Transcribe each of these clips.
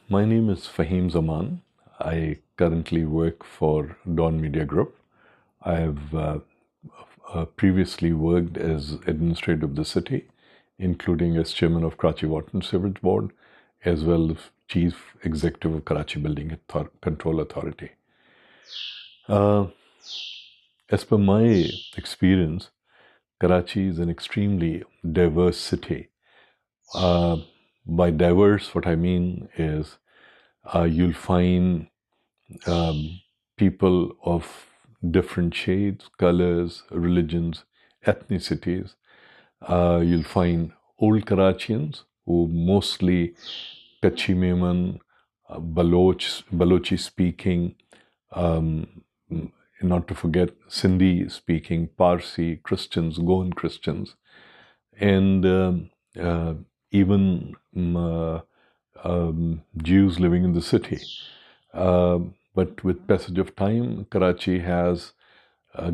My name is Fahim Zaman. I currently work for Dawn Media Group. I have previously worked as administrator of the city, including as chairman of Karachi Water and Sewerage Board, as well as chief executive of Karachi Building Control Authority. As per my experience, Karachi is an extremely diverse city. By diverse, what I mean is you'll find people of different shades, colors, religions, ethnicities. You'll find old Karachians who mostly Kachi Memon, Balochi speaking, not to forget Sindhi speaking, Parsi, Christians, Goan Christians, and even Jews living in the city. But with passage of time, Karachi has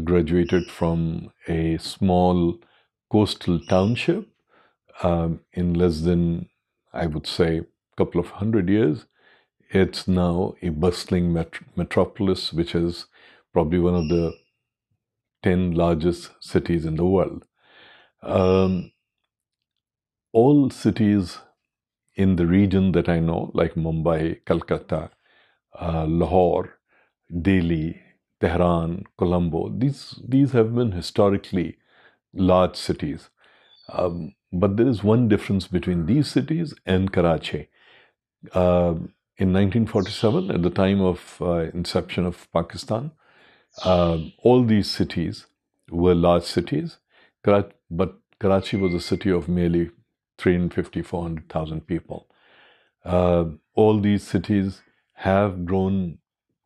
graduated from a small coastal township in less than, I would say, a couple of hundred years. It's now a bustling metropolis, which is probably one of the 10 largest cities in the world. All cities in the region that I know, like Mumbai, Calcutta, Lahore, Delhi, Tehran, Colombo, these have been historically large cities. But there is one difference between these cities and Karachi. In 1947, at the time of inception of Pakistan, all these cities were large cities, but Karachi was a city of merely 350, 400,000 people. All these cities have grown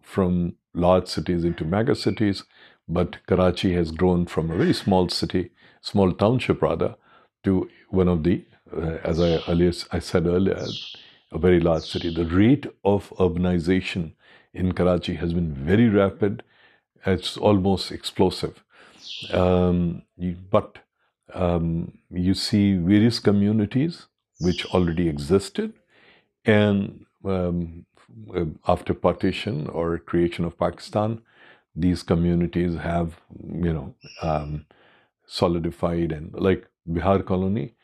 from large cities into mega cities, but Karachi has grown from a very small city, small township rather, to one of the, as I said earlier, a very large city. The rate of urbanization in Karachi has been very rapid. It's almost explosive. But you see various communities which already existed, and after partition or creation of Pakistan, these communities have, solidified. And like Bihar colony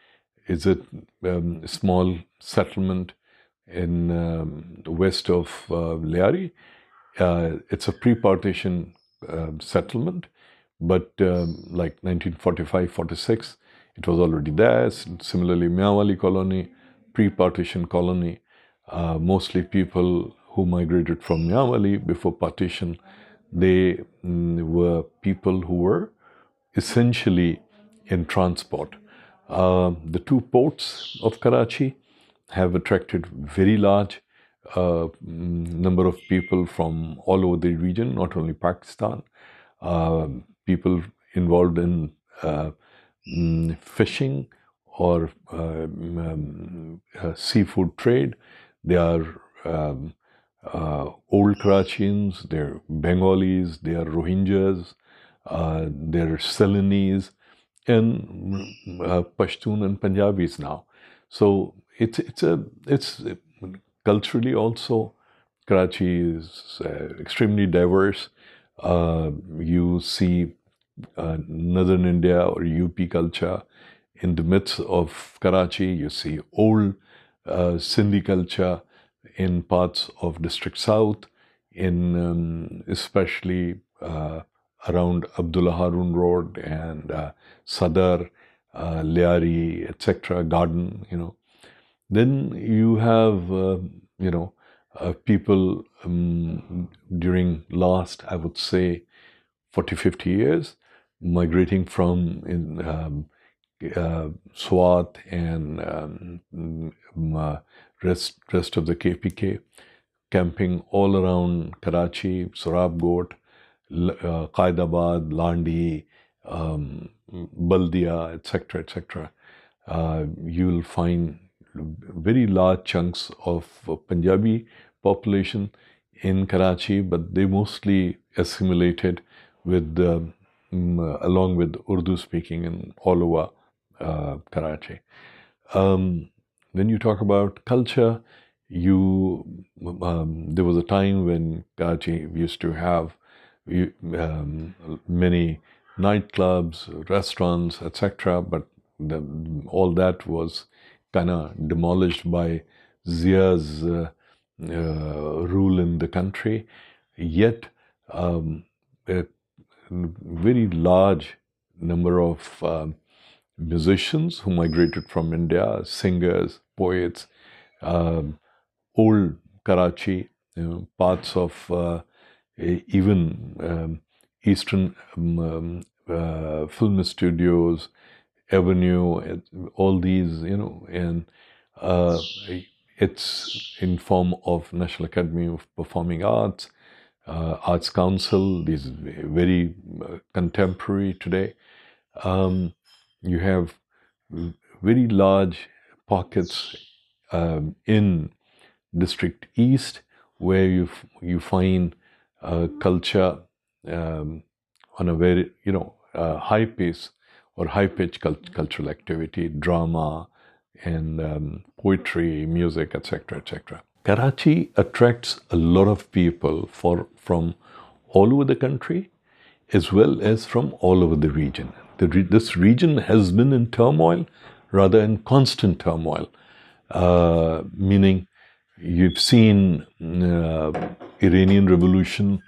is a small settlement in the west of Liari. It's a pre-partition settlement, but like 1945-46, it was already there. Similarly, Miawali colony, pre-partition colony, mostly people who migrated from Miawali before partition. They were people who were essentially in transport. The two ports of Karachi have attracted very large number of people from all over the region, not only Pakistan. People involved in fishing or seafood trade. They are old Karachians, they're Bengalis, they are Rohingyas, they're Ceylonese, and Pashtun and Punjabis now. So it's culturally also, Karachi is extremely diverse. You see northern India or UP culture in the midst of Karachi. You see old Sindhi culture in parts of District South, in especially around Abdullah Harun Road and Sadar, Liari, etc., Garden, Then you have, people during last, I would say, 40, 50 years, migrating from Swat and rest of the KPK, camping all around Karachi, Surabgot, Qaidabad, Landi, Baldia, etc., etc. You'll find very large chunks of Punjabi population in Karachi, but they mostly assimilated with along with Urdu speaking in all over Karachi. When you talk about culture, there was a time when Karachi used to have many nightclubs, restaurants, etc. But all that was kind of demolished by Zia's rule in the country. Yet, a very large number of musicians who migrated from India, singers, poets, old Karachi, parts of even Eastern film studios, Avenue, all these, and uh, it's in form of National Academy of Performing Arts, Arts Council, these very contemporary today. You have very large pockets in District East where you find culture on a very high pace or high pitch cultural activity, drama and poetry, music, etc., etc. Karachi attracts a lot of people from all over the country as well as from all over the region. This region has been in turmoil, rather in constant turmoil, meaning you've seen Iranian Revolution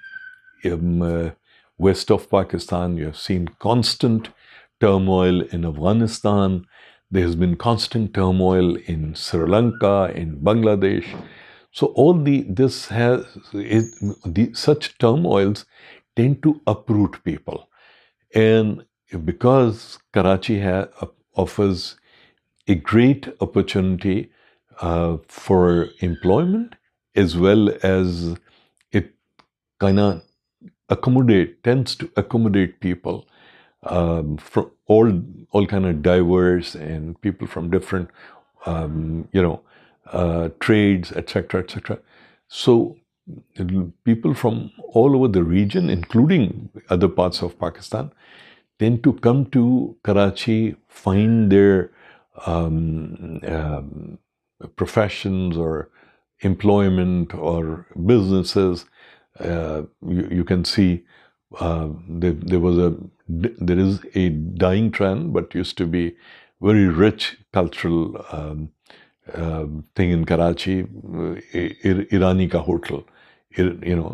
west of Pakistan. You have seen constant turmoil in Afghanistan. There has been constant turmoil in Sri Lanka, in Bangladesh. So such turmoils tend to uproot people, and because Karachi offers a great opportunity for employment, as well as it kind of tends to accommodate people from all kind of diverse and people from different trades, etc., etc. So people from all over the region, including other parts of Pakistan, tend to come to Karachi, find their professions or employment or businesses. You can see there is a dying trend, but used to be very rich cultural thing in Karachi, Irani ka hotel,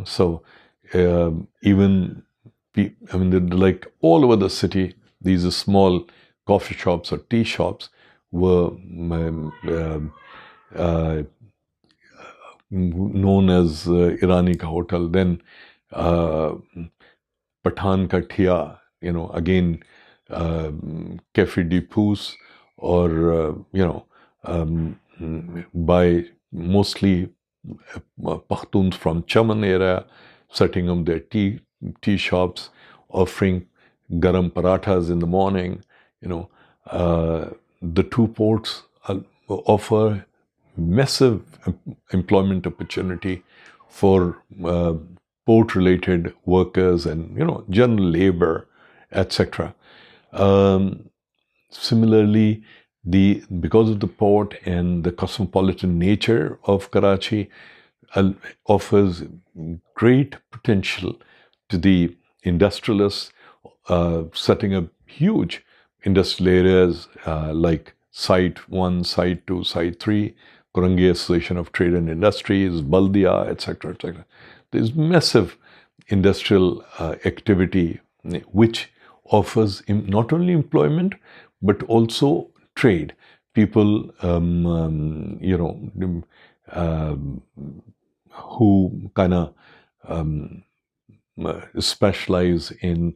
So even they're like all over the city, these small coffee shops or tea shops were known as Irani ka hotel. Then Pathan ka Thia, again Cafe de Pouce, or by mostly Pakhtuns from Chaman area, setting up their tea shops, offering garam parathas in the morning. The two ports offer massive employment opportunity for port-related workers and general labor, etc. Similarly, because of the port and the cosmopolitan nature of Karachi, offers great potential to the industrialists, setting up huge industrial areas like Site 1, Site 2, Site 3, Kurangi Association of Trade and Industries, Baldia, etc., etc. There's massive industrial activity which offers not only employment but also trade. People, who kind of specialize in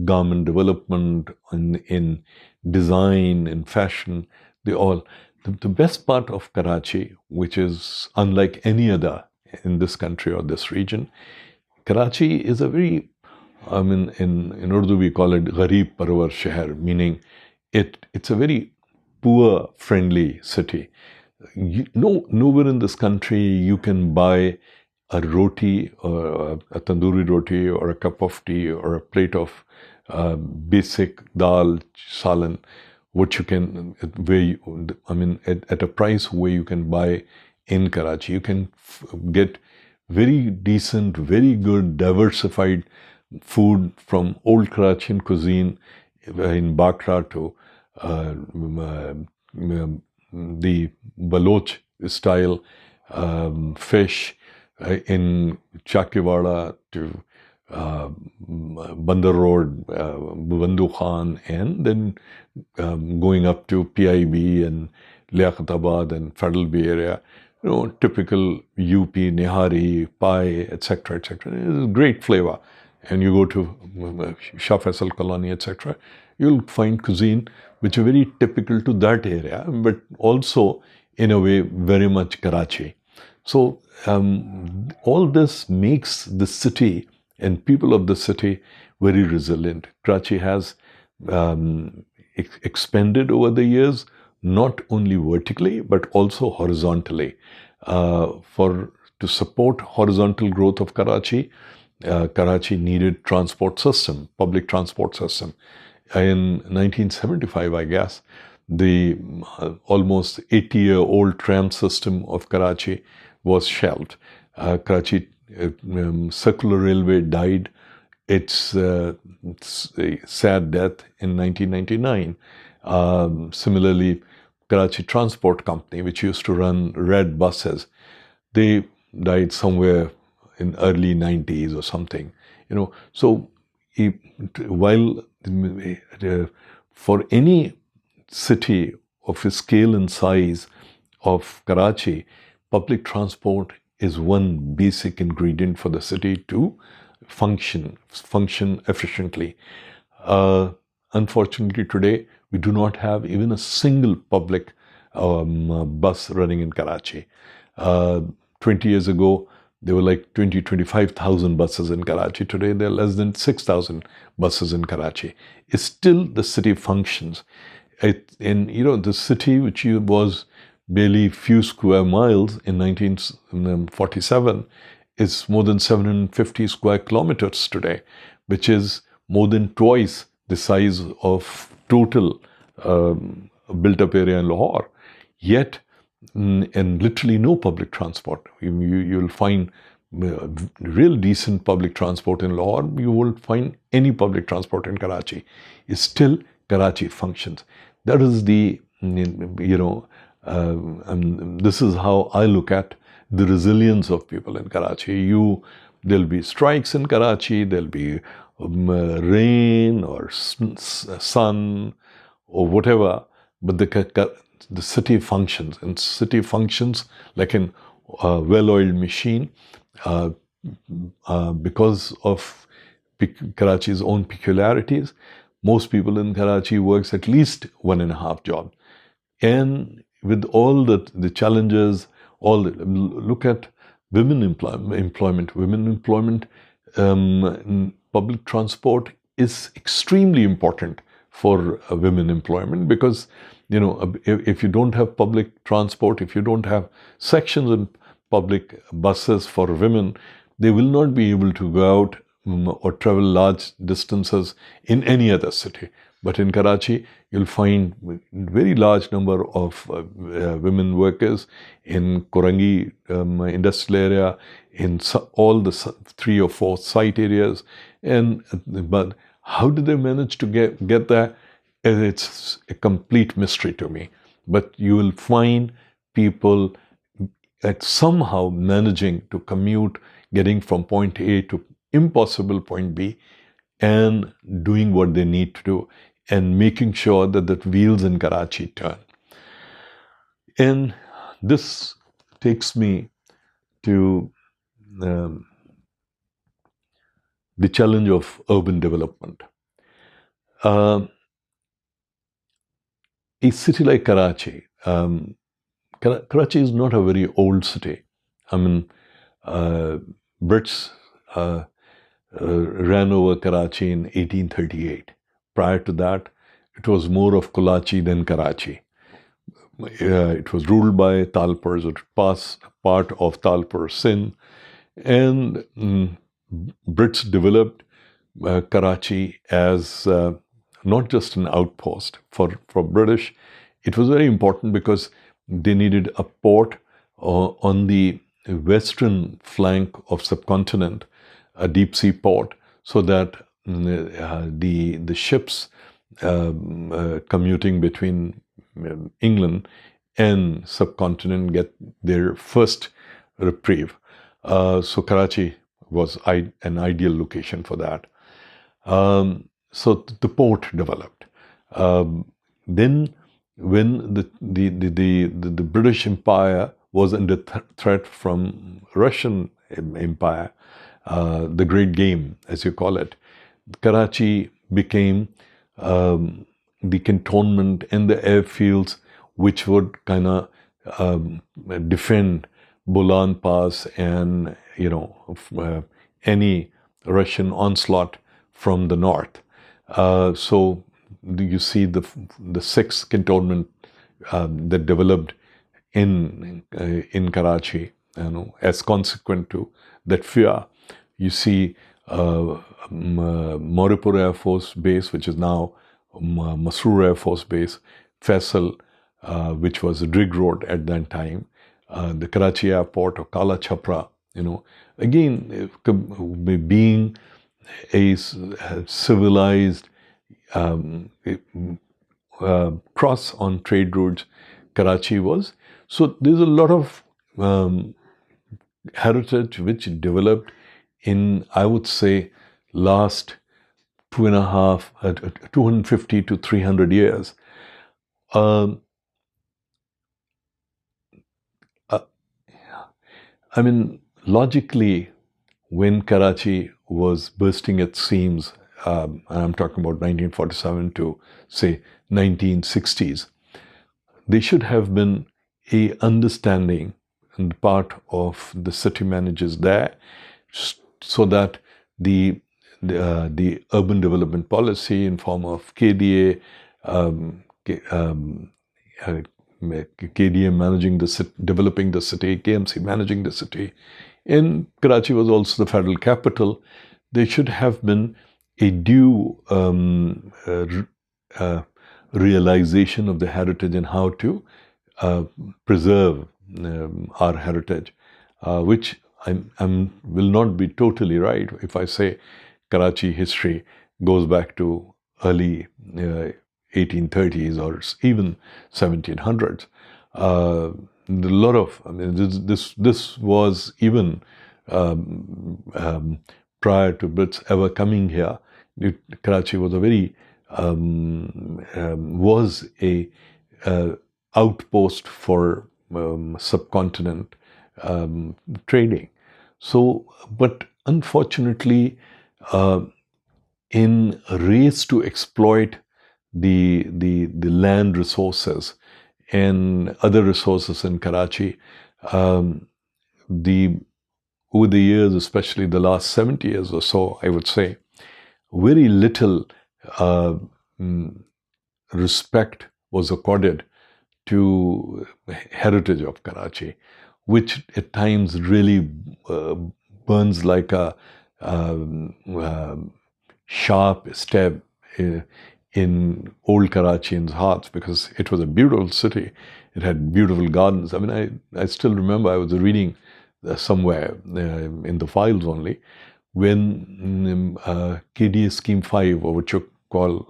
garment development, in design, in fashion. The best part of Karachi, which is unlike any other in this country or this region, Karachi is a very, in Urdu we call it Gharib Parwar Shahar, meaning it's a very poor friendly city. Nowhere in this country you can buy a roti or a tandoori roti or a cup of tea or a plate of basic dal, salan what you can, at a price where you can buy in Karachi. You can get very decent, very good, diversified food from old Karachian cuisine in Bakra to the Baloch style fish in Chakiwada to Bandar Road, Bandu Khan, and then going up to PIB and Liaquatabad and Federal Bay area. Typical UP, Nihari, pie, etc., etc. It's great flavor. And you go to Shah Faisal Colony, etc., you'll find cuisine which are very typical to that area, but also in a way very much Karachi. So all this makes the city and people of the city very resilient. Karachi has expanded over the years, not only vertically but also horizontally. To support horizontal growth of Karachi, Karachi needed transport system, public transport system. In 1975, I guess, the almost 80-year-old tram system of Karachi was shelved. Karachi Circular Railway died its sad death in 1999. Similarly, Karachi Transport Company, which used to run red buses, they died somewhere in early 90s or something. So while for any city of a scale and size of Karachi, public transport is one basic ingredient for the city to function efficiently. Unfortunately, today we do not have even a single public bus running in Karachi. 20 years ago, there were like 25,000 buses in Karachi. Today, there are less than 6,000 buses in Karachi. It's still the city functions. The city, which was barely few square miles in 1947, is more than 750 square kilometers today, which is more than twice the size of total built-up area in Lahore. Yet, and literally no public transport. You'll find real decent public transport in Lahore. You won't find any public transport in Karachi. It's still Karachi functions. That is this is how I look at the resilience of people in Karachi. There'll be strikes in Karachi. There'll be rain or sun or whatever, but the city functions, and city functions like a well-oiled machine because of Karachi's own peculiarities. Most people in Karachi works at least 1.5 jobs, and with all the challenges, look at women employment. Women employment, public transport is extremely important for women employment, because if you don't have public transport, if you don't have sections in public buses for women, they will not be able to go out or travel large distances in any other city. But in Karachi, you'll find very large number of women workers in Korangi industrial area, in all the 3 or 4 site areas. But how did they manage to get there? It's a complete mystery to me. But you will find people somehow managing to commute, getting from point A to impossible point B, and doing what they need to do, and making sure that the wheels in Karachi turn. And this takes me to the challenge of urban development. A city like Karachi, Karachi is not a very old city. Brits ran over Karachi in 1838. Prior to that, it was more of Kolachi than Karachi. It was ruled by Talpurs, it was part of Talpur Sindh, and Brits developed Karachi as not just an outpost. For British, it was very important because they needed a port on the western flank of subcontinent, a deep sea port, so that the ships commuting between England and subcontinent get their first reprieve. So Karachi was an ideal location for that. So the port developed. Then, when the British Empire was under threat from Russian Empire, the Great Game, as you call it, Karachi became the cantonment and the airfields which would kind of defend Bolan Pass and any Russian onslaught from the north. So you see the sixth cantonment that developed in Karachi, as consequent to that fear. You see Moripur Air Force Base, which is now Masroor Air Force Base, Faisal, which was a Drigg Road at that time, the Karachi Airport or Kala Chhapra, again, being a civilized cross on trade routes, Karachi was. So there's a lot of heritage which developed in, I would say, last 250 to 300 years. I mean, logically, when Karachi was bursting its seams, and I'm talking about 1947 to, say, 1960s, there should have been a understanding on the part of the city managers there, so that the urban development policy in form of KDA, KDA managing the city, developing the city, KMC managing the city, and Karachi was also the federal capital. There should have been a due realization of the heritage and how to preserve our heritage, which I will not be totally right if I say Karachi history goes back to early 1830s or even 1700s. A lot of, this was even prior to Brits ever coming here. Karachi was a very outpost for subcontinent trading. So, but unfortunately, in a race to exploit the land resources and other resources in Karachi, over the years, especially the last 70 years or so, I would say, very little respect was accorded to heritage of Karachi, which at times really burns like a sharp stab in old Karachians' hearts, because it was a beautiful city. It had beautiful gardens. I mean, I still remember I was reading somewhere in the files only, when KDA Scheme 5, or what you call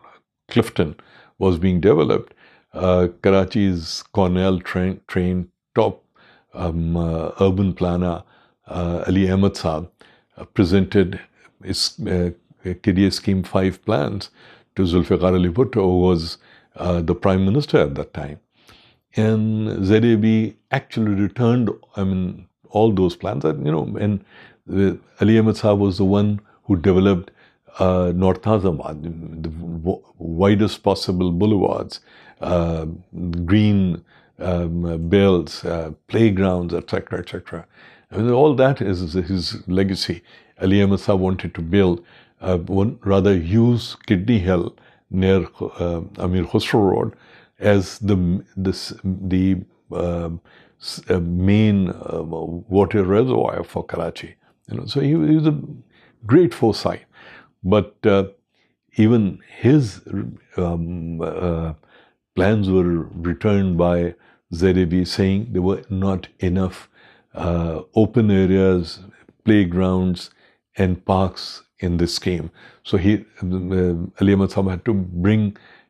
Clifton, was being developed. Karachi's Cornell trained top urban planner Ali Ahmed Saab presented his KDA Scheme 5 plans to Zulfikar Ali Bhutto, who was the Prime Minister at that time. And ZAB actually returned, all those plans. And Ali Ahmed Saab was the one who developed North Azamad, the widest possible boulevards, green belts, playgrounds, etc., etc. All that is his legacy. Ali Ahmed Saab wanted to build, use Kidney Hill near Amir Khusro Road as the main water reservoir for Karachi. So he was a great foresight. But even his plans were returned by ZAB saying there were not enough open areas, playgrounds, and parks in this scheme. So Ali Ahmad Sahab had to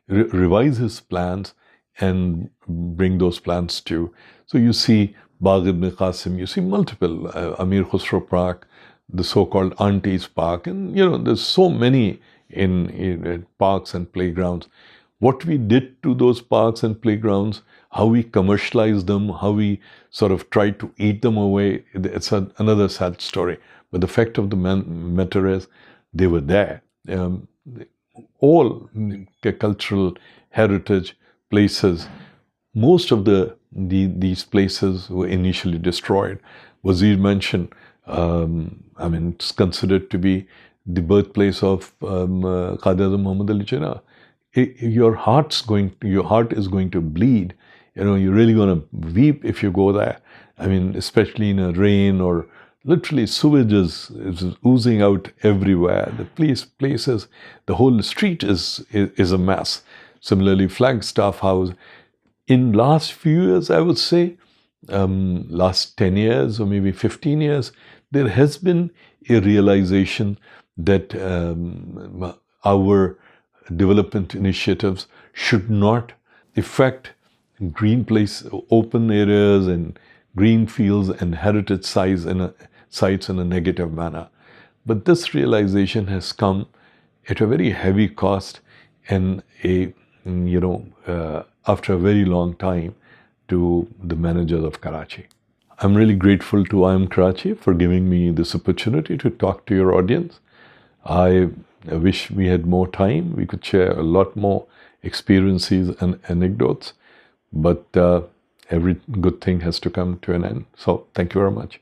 revise his plans and bring those plans to. So you see Bagh ibn Qasim, you see multiple, Amir Khusro Park, the so-called Aunties Park, and there's so many in parks and playgrounds. What we did to those parks and playgrounds, how we commercialized them, how we sort of tried to eat them away, it's another sad story. But the fact of the matter is, they were there. All cultural heritage places, most of these places were initially destroyed. Wazir mentioned, it's considered to be the birthplace of Qaid Muhammad Ali Jinnah. Your heart is going to bleed. You're really going to weep if you go there. Especially in a rain, or literally sewage is oozing out everywhere. The places, the whole street is a mess. Similarly, Flagstaff House. In last few years, I would say, last 10 years or maybe 15 years, there has been a realization that our development initiatives should not affect open areas and green fields and heritage sites in a negative manner. But this realization has come at a very heavy cost and after a very long time to the managers of Karachi. I'm really grateful to IAM Karachi for giving me this opportunity to talk to your audience. I wish we had more time. We could share a lot more experiences and anecdotes, but every good thing has to come to an end. So thank you very much.